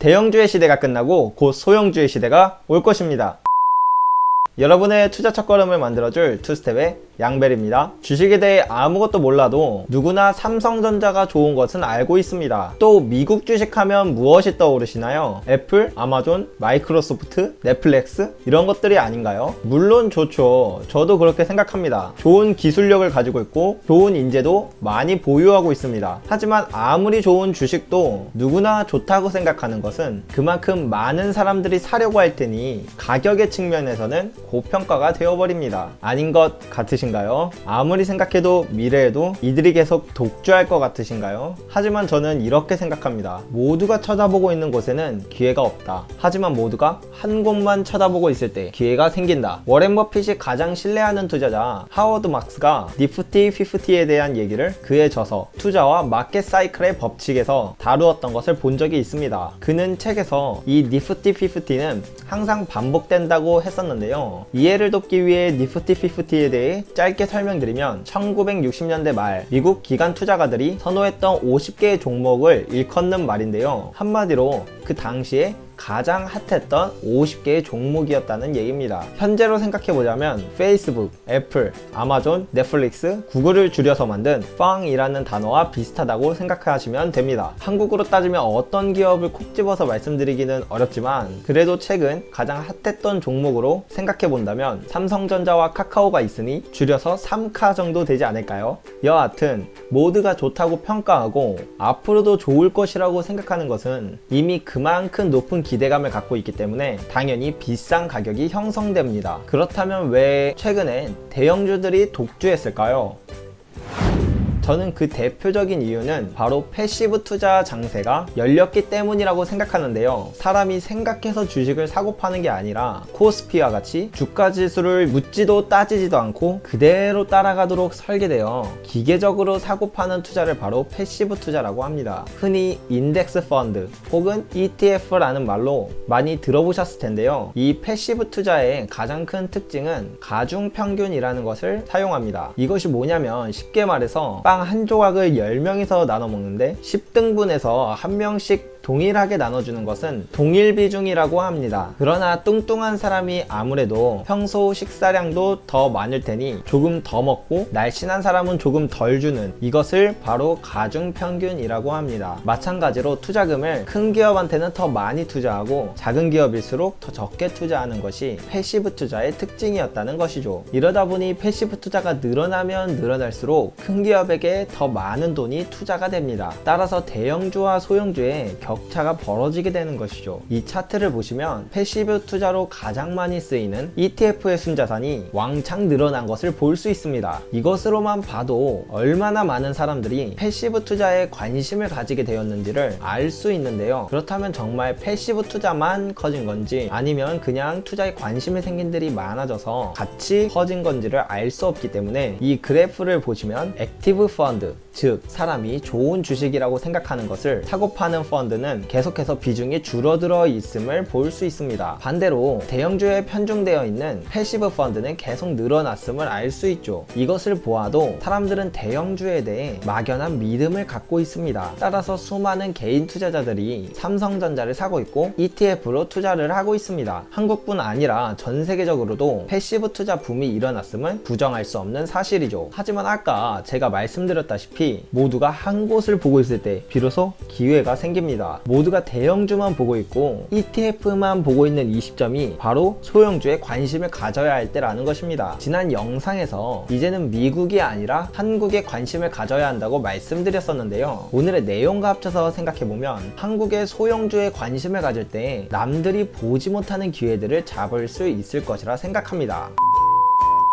대형주의 시대가 끝나고 곧 소형주의 시대가 올 것입니다. 여러분의 투자 첫걸음을 만들어줄 투스텝의 양벨입니다. 주식에 대해 아무것도 몰라도 누구나 삼성전자가 좋은 것은 알고 있습니다. 또 미국 주식하면 무엇이 떠오르시나요? 애플, 아마존, 마이크로소프트, 넷플릭스 이런 것들이 아닌가요? 물론 좋죠. 저도 그렇게 생각합니다. 좋은 기술력을 가지고 있고 좋은 인재도 많이 보유하고 있습니다. 하지만 아무리 좋은 주식도 누구나 좋다고 생각하는 것은 그만큼 많은 사람들이 사려고 할 테니 가격의 측면에서는 고평가가 되어버립니다. 아닌 것 같으신가요? 아무리 생각해도 미래에도 이들이 계속 독주할 것 같으신가요? 하지만 저는 이렇게 생각합니다. 모두가 쳐다보고 있는 곳에는 기회가 없다. 하지만 모두가 한 곳만 쳐다보고 있을 때 기회가 생긴다. 워렌 버핏이 가장 신뢰하는 투자자 하워드 막스가 니프티 50에 대한 얘기를 그의 저서 투자와 마켓 사이클의 법칙에서 다루었던 것을 본 적이 있습니다. 그는 책에서 이 니프티 50는 항상 반복된다고 했었는데요. 이해를 돕기 위해 니프티 50에 대해 짧게 설명드리면 1960년대 말 미국 기관 투자가들이 선호했던 50개의 종목을 일컫는 말인데요. 한마디로 그 당시에 가장 핫했던 50개의 종목이었다는 얘기입니다. 현재로 생각해보자면 페이스북, 애플, 아마존, 넷플릭스, 구글을 줄여서 만든 팡이라는 단어와 비슷하다고 생각하시면 됩니다. 한국으로 따지면 어떤 기업을 콕 집어서 말씀드리기는 어렵지만 그래도 최근 가장 핫했던 종목으로 생각해본다면 삼성전자와 카카오가 있으니 줄여서 3카 정도 되지 않을까요? 여하튼 모두가 좋다고 평가하고 앞으로도 좋을 것이라고 생각하는 것은 이미 그만큼 높은 기대감을 갖고 있기 때문에 당연히 비싼 가격이 형성됩니다. 그렇다면 왜 최근엔 대형주들이 독주했을까요? 저는 그 대표적인 이유는 바로 패시브 투자 장세가 열렸기 때문이라고 생각하는데요. 사람이 생각해서 주식을 사고 파는 게 아니라 코스피와 같이 주가 지수를 묻지도 따지지도 않고 그대로 따라가도록 설계되어 기계적으로 사고 파는 투자를 바로 패시브 투자라고 합니다. 흔히 인덱스 펀드 혹은 ETF라는 말로 많이 들어보셨을 텐데요. 이 패시브 투자의 가장 큰 특징은 가중평균이라는 것을 사용합니다. 이것이 뭐냐면 쉽게 말해서 빵 한 조각을 10명이서 나눠 먹는데 10등분해서 한 명씩 동일하게 나눠주는 것은 동일 비중이라고 합니다. 그러나 뚱뚱한 사람이 아무래도 평소 식사량도 더 많을 테니 조금 더 먹고 날씬한 사람은 조금 덜 주는 이것을 바로 가중평균이라고 합니다. 마찬가지로 투자금을 큰 기업한테는 더 많이 투자하고 작은 기업일수록 더 적게 투자하는 것이 패시브 투자의 특징이었다는 것이죠. 이러다 보니 패시브 투자가 늘어나면 늘어날수록 큰 기업에게 더 많은 돈이 투자가 됩니다. 따라서 대형주와 소형주의 격차가 벌어지게 되는 것이죠. 이 차트를 보시면 패시브 투자로 가장 많이 쓰이는 ETF의 순자산이 왕창 늘어난 것을 볼 수 있습니다. 이것으로만 봐도 얼마나 많은 사람들이 패시브 투자에 관심을 가지게 되었는지를 알 수 있는데요. 그렇다면 정말 패시브 투자만 커진 건지 아니면 그냥 투자에 관심이 생긴 들이 많아져서 같이 커진 건지를 알 수 없기 때문에 이 그래프를 보시면 액티브 펀드, 즉 사람이 좋은 주식이라고 생각하는 것을 사고 파는 펀드는 계속해서 비중이 줄어들어 있음을 볼 수 있습니다. 반대로 대형주에 편중되어 있는 패시브 펀드는 계속 늘어났음을 알 수 있죠. 이것을 보아도 사람들은 대형주에 대해 막연한 믿음을 갖고 있습니다. 따라서 수많은 개인 투자자들이 삼성전자를 사고 있고 ETF로 투자를 하고 있습니다. 한국뿐 아니라 전 세계적으로도 패시브 투자 붐이 일어났음은 부정할 수 없는 사실이죠. 하지만 아까 제가 말씀드렸다시피 모두가 한 곳을 보고 있을 때 비로소 기회가 생깁니다. 모두가 대형주만 보고 있고 ETF만 보고 있는 이 시점이 바로 소형주에 관심을 가져야 할 때라는 것입니다. 지난 영상에서 이제는 미국이 아니라 한국에 관심을 가져야 한다고 말씀드렸었는데요. 오늘의 내용과 합쳐서 생각해보면 한국의 소형주에 관심을 가질 때 남들이 보지 못하는 기회들을 잡을 수 있을 것이라 생각합니다.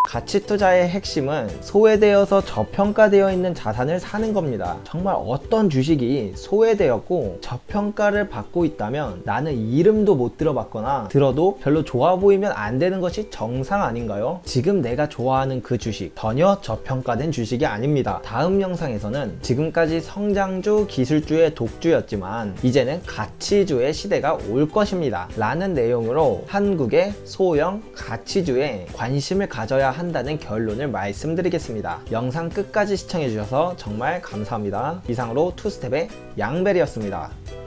가치 투자의 핵심은 소외되어서 저평가되어 있는 자산을 사는 겁니다. 정말 어떤 주식이 소외되었고 저평가를 받고 있다면 나는 이름도 못 들어봤거나 들어도 별로 좋아 보이면 안 되는 것이 정상 아닌가요? 지금 내가 좋아하는 그 주식 전혀 저평가된 주식이 아닙니다. 다음 영상에서는 지금까지 성장주, 기술주의 독주였지만 이제는 가치주의 시대가 올 것입니다. 라는 내용으로 한국의 소형 가치주에 관심을 가져야 한다는 결론을 말씀드리겠습니다. 영상 끝까지 시청해주셔서 정말 감사합니다. 이상으로 투스텝의 양벨이었습니다.